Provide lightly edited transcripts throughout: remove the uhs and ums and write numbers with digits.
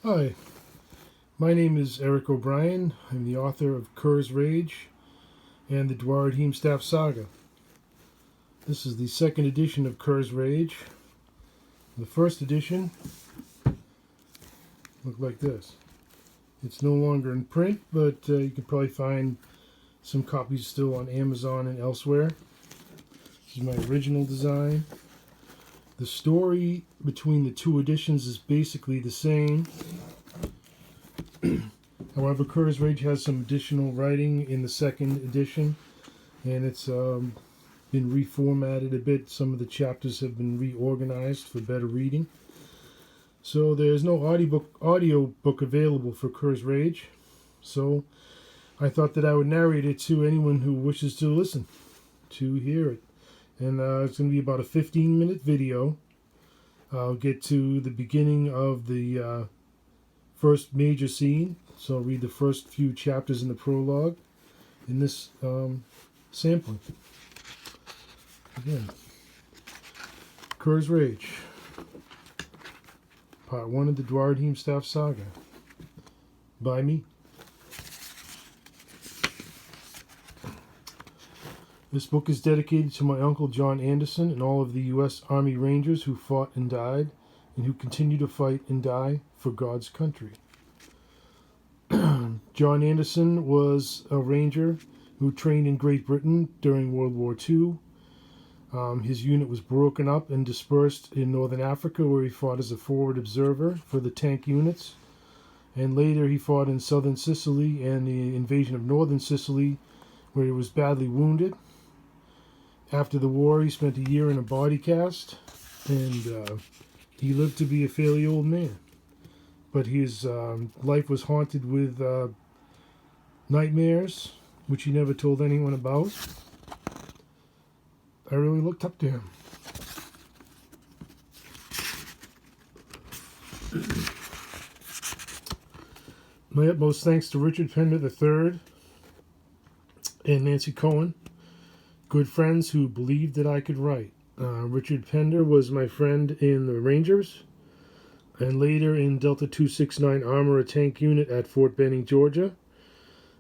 Hi, my name is Eric O'Brien. I'm the author of Kerr's Rage and the Duaredheim Saga. This is the second edition of Kerr's Rage. The first edition looked like this. It's no longer in print, but you can probably find some copies still on Amazon and elsewhere. This is my original design. The story between the two editions is basically the same. However, Kerr's Rage has some additional writing in the second edition, and it's been reformatted a bit. Some of the chapters have been reorganized for better reading. So there's no audio book available for Kerr's Rage, so I thought that I would narrate it to anyone who wishes to listen, to hear it. And it's going to be about a 15-minute video. I'll get to the beginning of the first major scene, so I'll read the first few chapters in the prologue in this sampling. Again, Kerr's Rage, Part 1 of the Duaredheim Saga, by me. This book is dedicated to my uncle John Anderson and all of the U.S. Army Rangers who fought and died, and who continue to fight and die for God's country. John Anderson was a Ranger who trained in Great Britain during World War II. His unit was broken up and dispersed in Northern Africa, where he fought as a forward observer for the tank units. And later he fought in southern Sicily and the invasion of northern Sicily, where he was badly wounded. After the war, he spent a year in a body cast, and he lived to be a fairly old man. But his life was haunted with nightmares, which he never told anyone about. I really looked up to him. My utmost thanks to Richard Pender III and Nancy Cohen, good friends who believed that I could write. Richard Pender was my friend in the Rangers, and later in Delta 269 Armor, a tank unit at Fort Benning, Georgia.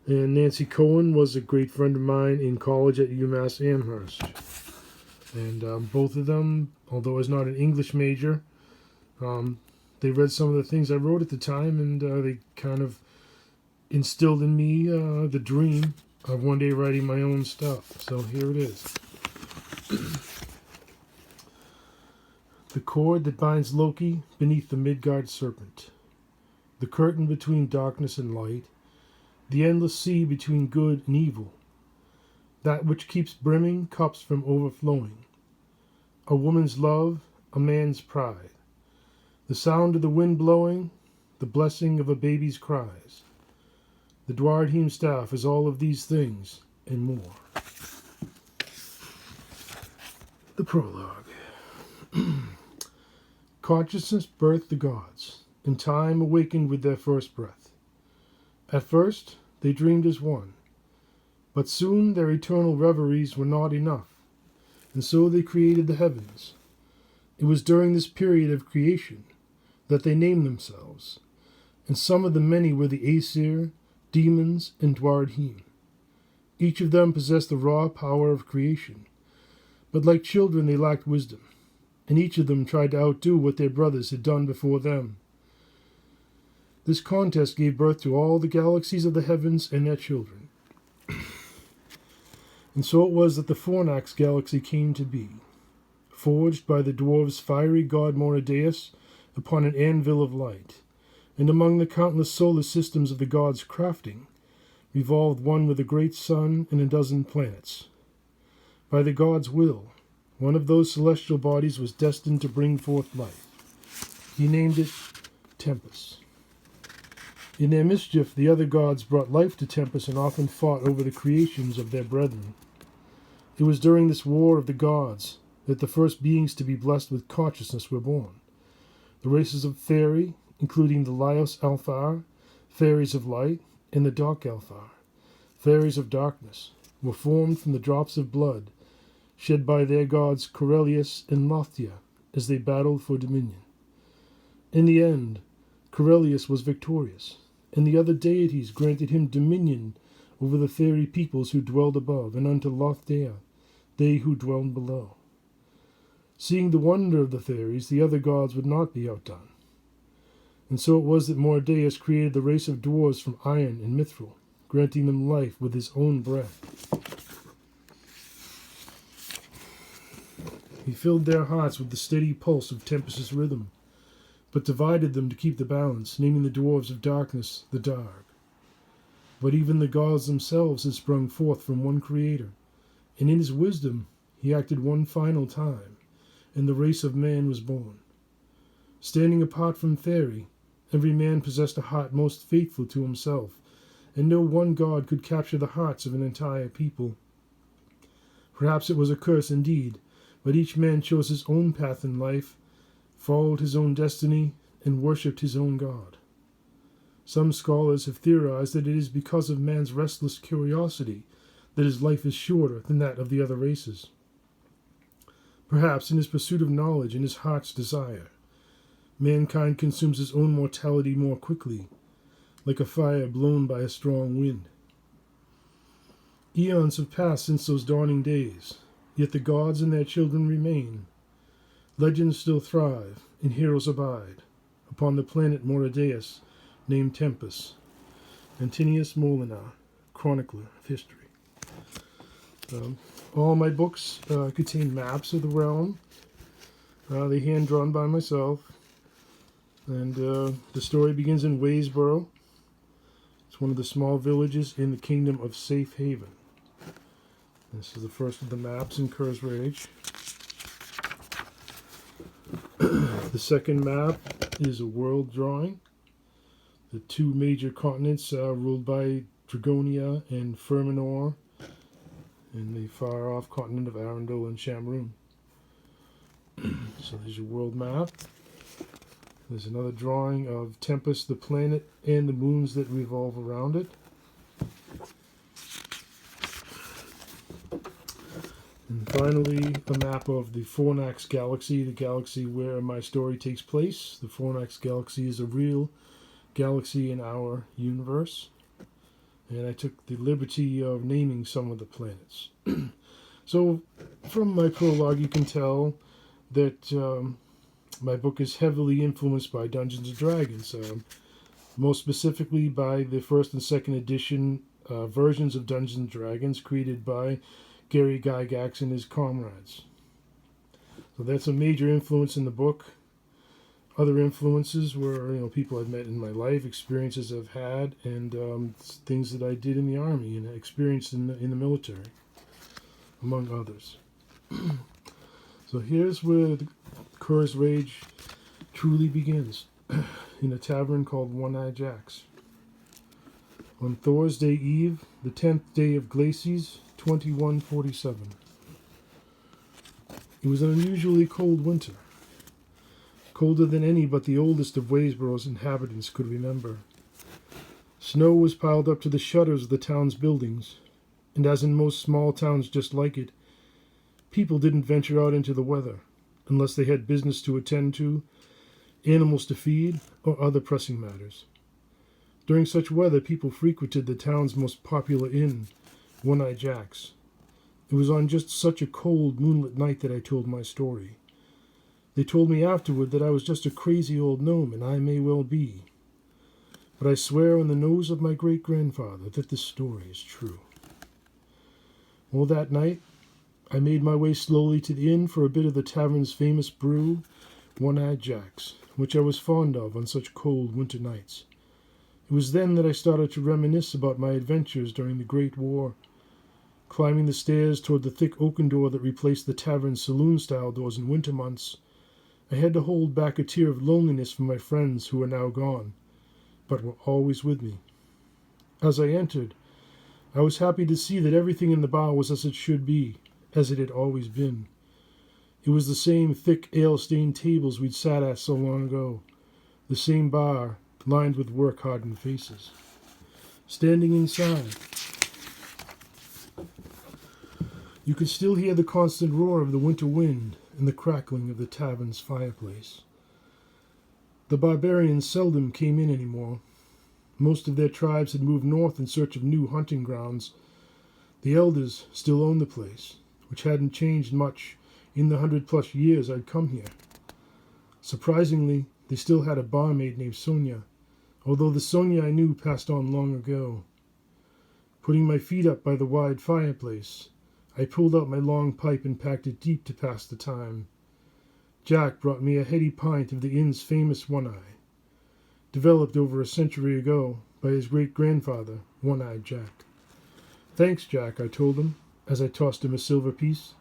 And Nancy Cohen was a great friend of mine in college at UMass Amherst. And both of them, although I was not an English major, they read some of the things I wrote at the time, and they kind of instilled in me the dream of one day writing my own stuff. So here it is. The cord that binds Loki beneath the Midgard serpent. The curtain between darkness and light. The endless sea between good and evil. That which keeps brimming cups from overflowing. A woman's love, a man's pride. The sound of the wind blowing, the blessing of a baby's cries. The Duaredheim staff is all of these things and more. The prologue. Consciousness birthed the gods, and time awakened with their first breath. At first, they dreamed as one, but soon their eternal reveries were not enough, and so they created the heavens. It was during this period of creation that they named themselves, and some of the many were the Aesir, demons, and Duaredheim. Each of them possessed the raw power of creation, but like children they lacked wisdom, and each of them tried to outdo what their brothers had done before them. This contest gave birth to all the galaxies of the heavens and their children. And so it was that the Fornax galaxy came to be, forged by the dwarves' fiery god Monodeus upon an anvil of light, and among the countless solar systems of the gods' crafting, revolved one with a great sun and a dozen planets. By the gods' will, one of those celestial bodies was destined to bring forth life. He named it Tempest. In their mischief, the other gods brought life to Tempest and often fought over the creations of their brethren. It was during this war of the gods that the first beings to be blessed with consciousness were born. The races of Fairy, including the Laios Alfar, fairies of light, and the Dark Alfar, fairies of darkness, were formed from the drops of blood shed by their gods Corellius and Lothia as they battled for dominion. In the end, Corellius was victorious, and the other deities granted him dominion over the fairy peoples who dwelled above, and unto Lothdea, they who dwelled below. Seeing the wonder of the fairies, the other gods would not be outdone. And so it was that Mordeus created the race of dwarves from iron and mithril, granting them life with his own breath. He filled their hearts with the steady pulse of Tempest's rhythm, but divided them to keep the balance, naming the dwarves of darkness the dark. But even the gods themselves had sprung forth from one creator, and in his wisdom he acted one final time, and the race of man was born. Standing apart from fairy, every man possessed a heart most faithful to himself, and no one god could capture the hearts of an entire people. Perhaps it was a curse indeed, but each man chose his own path in life, followed his own destiny, and worshipped his own god. Some scholars have theorized that it is because of man's restless curiosity that his life is shorter than that of the other races. Perhaps in his pursuit of knowledge and his heart's desire, mankind consumes his own mortality more quickly, like a fire blown by a strong wind. Eons have passed since those dawning days, yet the gods and their children remain. Legends still thrive, and heroes abide, upon the planet Mordeus, named Tempest. Antinius Molinar, Chronicler of History. All my books contain maps of the realm. They're hand-drawn by myself. And the story begins in Waysboro. It's one of the small villages in the kingdom of Safe Haven. This is the first of the maps in Curse Rage. The second map is a world drawing. The two major continents ruled by Dragonia and Fermanor, and the far-off continent of Arundel and Shamroon. So there's your world map. There's another drawing of Tempest, the planet, and the moons that revolve around it. And finally, a map of the Fornax Galaxy, the galaxy where my story takes place. The Fornax Galaxy is a real galaxy in our universe. And I took the liberty of naming some of the planets. So, from my prologue, you can tell that my book is heavily influenced by Dungeons & Dragons. Most specifically by the first and second edition versions of Dungeons & Dragons created by Gary Gygax and his comrades. So that's a major influence in the book. Other influences were, people I've met in my life, experiences I've had, and things that I did in the army and experienced in the military, among others. So here's where the Curse Rage truly begins, in a tavern called One-Eye Jack's. On Thursday Eve, the 10th day of Glacies, 2147. It was an unusually cold winter, colder than any but the oldest of Waysboro's inhabitants could remember. Snow was piled up to the shutters of the town's buildings, and as in most small towns just like it, people didn't venture out into the weather, unless they had business to attend to, animals to feed, or other pressing matters. During such weather, people frequented the town's most popular inn, One-Eye Jack's. It was on just such a cold, moonlit night that I told my story. They told me afterward that I was just a crazy old gnome, and I may well be. But I swear on the nose of my great-grandfather that this story is true. Well, that night, I made my way slowly to the inn for a bit of the tavern's famous brew, One-Eye Jack's, which I was fond of on such cold winter nights. It was then that I started to reminisce about my adventures during the Great War. Climbing the stairs toward the thick oaken door that replaced the tavern's saloon-style doors in winter months, I had to hold back a tear of loneliness for my friends who were now gone, but were always with me. As I entered, I was happy to see that everything in the bar was as it should be, as it had always been. It was the same thick, ale-stained tables we'd sat at so long ago, the same bar, lined with work-hardened faces. Standing inside, you could still hear the constant roar of the winter wind and the crackling of the tavern's fireplace. The barbarians seldom came in anymore. Most of their tribes had moved north in search of new hunting grounds. The elders still owned the place, which hadn't changed much in the 100+ years I'd come here. Surprisingly, they still had a barmaid named Sonia, although the Sonia I knew passed on long ago. Putting my feet up by the wide fireplace, I pulled out my long pipe and packed it deep to pass the time. Jack brought me a heady pint of the inn's famous One-Eye, developed over a century ago by his great-grandfather, One-Eyed Jack. "Thanks, Jack," I told him, as I tossed him a silver piece.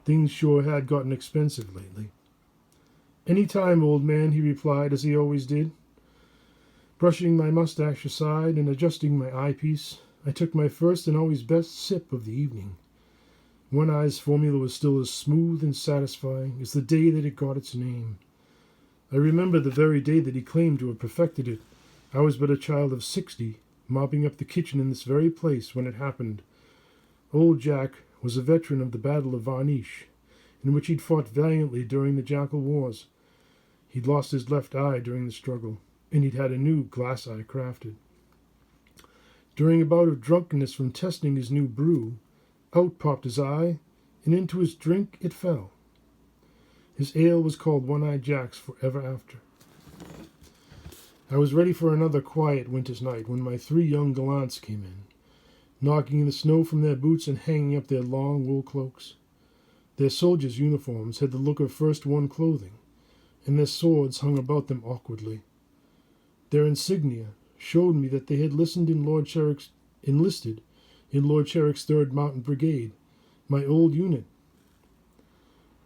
Things sure had gotten expensive lately. "Any time, old man," he replied, as he always did. Brushing my mustache aside and adjusting my eyepiece, I took my first and always best sip of the evening. One-Eye's formula was still as smooth and satisfying as the day that it got its name. I remember the very day that he claimed to have perfected it. I was but a child of 60, mopping up the kitchen in this very place when it happened. Old Jack was a veteran of the Battle of Varnish, in which he'd fought valiantly during the Jackal Wars. He'd lost his left eye during the struggle, and he'd had a new glass eye crafted. During a bout of drunkenness from testing his new brew, out popped his eye, and into his drink it fell. His ale was called One-Eyed Jack's forever after. I was ready for another quiet winter's night when my 3 young gallants came in, knocking the snow from their boots and hanging up their long wool cloaks. Their soldiers' uniforms had the look of first-worn clothing, and their swords hung about them awkwardly. Their insignia showed me that they had enlisted in Lord Sherrick's 3rd Mountain Brigade, my old unit.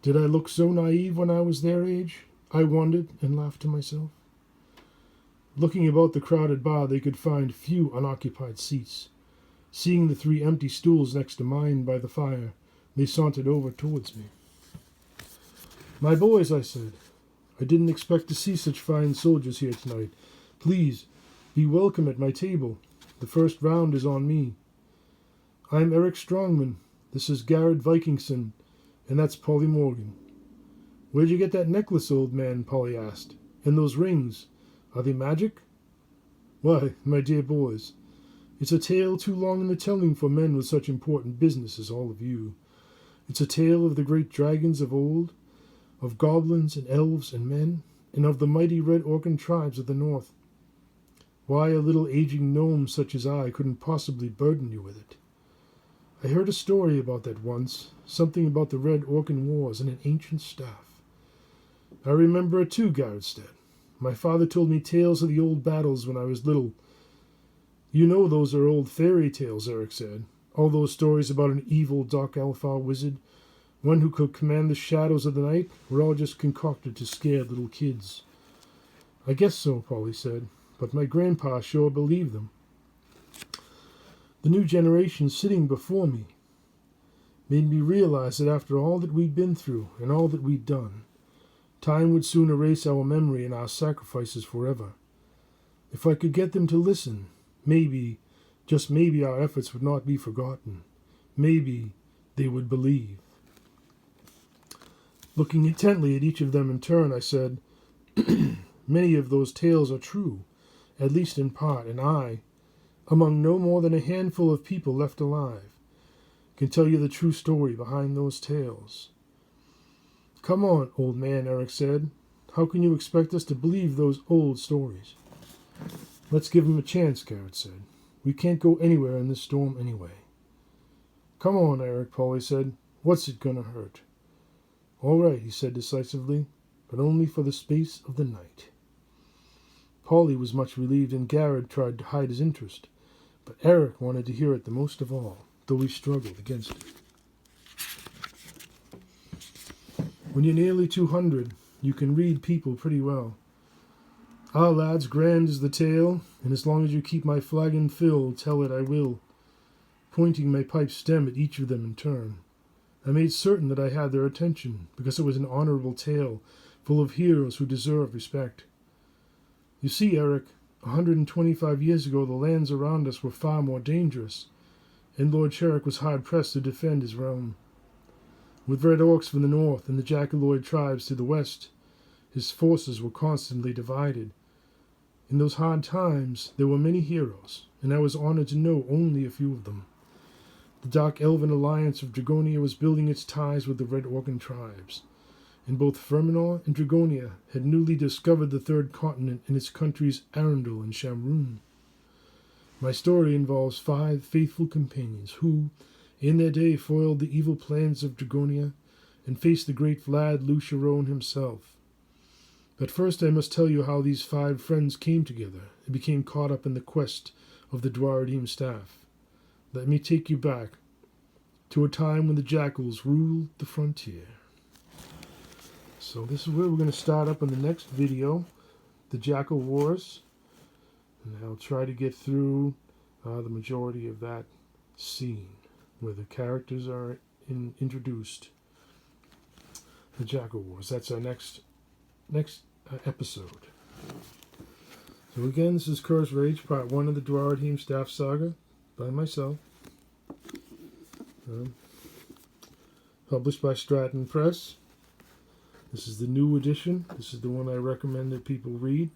Did I look so naive when I was their age? I wondered, and laughed to myself. Looking about the crowded bar, they could find few unoccupied seats. Seeing the 3 empty stools next to mine by the fire, they sauntered over towards me. "My boys," I said, "I didn't expect to see such fine soldiers here tonight. Please, be welcome at my table. The first round is on me. I'm Eric Strongman. This is Garrett Vikingson, and that's Polly Morgan." "Where'd you get that necklace, old man?" Polly asked. "And those rings, are they magic?" "Why, my dear boys, it's a tale too long in the telling for men with such important business as all of you. It's a tale of the great dragons of old, of goblins and elves and men, and of the mighty red orcan tribes of the north. Why, a little aging gnome such as I couldn't possibly burden you with it. I heard a story about that once, something about the Red Orcan Wars and an ancient staff. I remember it too, Garrett said. My father told me tales of the old battles when I was little. You know those are old fairy tales, Eric said. All those stories about an evil dark alpha wizard, one who could command the shadows of the night, were all just concocted to scare little kids. I guess so, Polly said, but my grandpa sure believed them. The new generation sitting before me made me realize that after all that we'd been through and all that we'd done, time would soon erase our memory and our sacrifices forever. If I could get them to listen, maybe, just maybe, our efforts would not be forgotten. Maybe they would believe. Looking intently at each of them in turn, I said, Many of those tales are true, at least in part, and I, among no more than a handful of people left alive, can tell you the true story behind those tales. Come on, old man, Eric said. How can you expect us to believe those old stories? Let's give them a chance, Garrett said. We can't go anywhere in this storm anyway. Come on, Eric, Polly said. What's it gonna hurt? All right, he said decisively, but only for the space of the night. Polly was much relieved, and Garrett tried to hide his interest, but Eric wanted to hear it the most of all, though he struggled against it. When you're nearly 200, you can read people pretty well. Ah, lads, grand is the tale, and as long as you keep my flagon filled, tell it I will, pointing my pipe's stem at each of them in turn. I made certain that I had their attention, because it was an honorable tale, full of heroes who deserve respect. You see, Eric, 125 years ago the lands around us were far more dangerous, and Lord Sherrick was hard-pressed to defend his realm. With red orcs from the north and the Jackaloid tribes to the west, His forces were constantly divided. In those hard times, there were many heroes, and I was honored to know only a few of them. The Dark Elven Alliance of Dragonia was building its ties with the Red Organ tribes, and both Fermanagh and Dragonia had newly discovered the third continent in its countries Arundel and Shamroon. My story involves 5 faithful companions who, in their day, foiled the evil plans of Dragonia and faced the great Vlad Lucheron himself. But first I must tell you how these 5 friends came together and became caught up in the quest of the Duaredheim staff. Let me take you back to a time when the jackals ruled the frontier. So this is where we're going to start up in the next video, the Jackal Wars. And I'll try to get through the majority of that scene where the characters are introduced. The Jackal Wars. That's our next episode. So again, this is Curse Rage, Part 1 of the Duaredheim Staff Saga by myself. Published by Stratton Press. This is the new edition. This is the one I recommend that people read.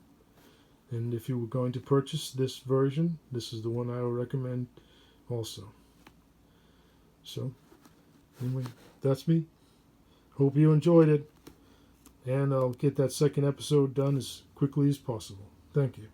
And if you were going to purchase this version, this is the one I will recommend also. So, anyway, that's me. Hope you enjoyed it. And I'll get that second episode done as quickly as possible. Thank you.